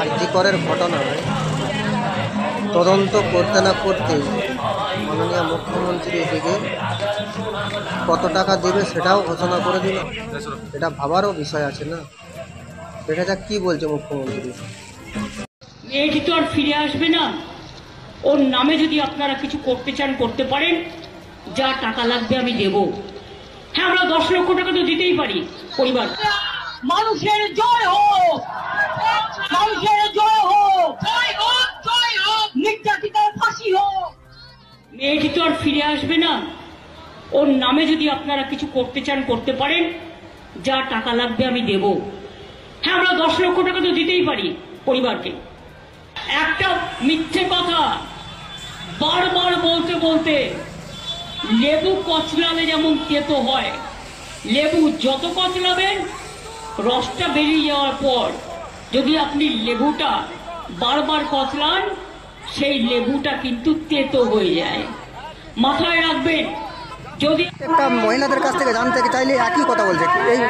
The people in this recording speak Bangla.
আরজি করের ঘটনায় তদন্ত করতে না করতে মাননীয় মুখ্যমন্ত্রী এদিকে কত টাকা দেবে সেটাও ঘোষণা করে দিল। এটা ভাবারও বিষয় আছে না। দেখা যাক কি বলছে মুখ্যমন্ত্রী। মেয়েটি তো আর ফিরে আসবে না। ওর নামে যদি আপনারা কিছু করতে চান করতে পারেন, যা টাকা লাগবে আমি দেব। হ্যাঁ, আমরা 10 লক্ষ টাকা তো দিতেই পারি পরিবার। মানুষের জয় হোক, মানুষের জয় হোক, নির্যাতিতার ফাঁসি হোক। মেয়েটি তো আর ফিরে আসবে না। ওর নামে যদি আপনারা কিছু করতে চান করতে পারেন, যা টাকা লাগবে আমি দেব। হ্যাঁ, আমরা 10 লক্ষ টাকা তো দিতেই পারি পরিবারকে। একটা মিথ্যে কথা বারবার বলতে বলতে লেবু কচলালে যেমন তেতো হয়, লেবু যত কচলাবেন রসটা বেরিয়ে যাওয়ার পর যদি আপনি লেবুটা বারবার কচলান, সেই লেবুটা কিন্তু তেতো হয়ে যায়। মাথায় রাখবেন। যদি একটা মহিলাদের কাছ থেকে জানতে চাইলে একই কথা বলছে এই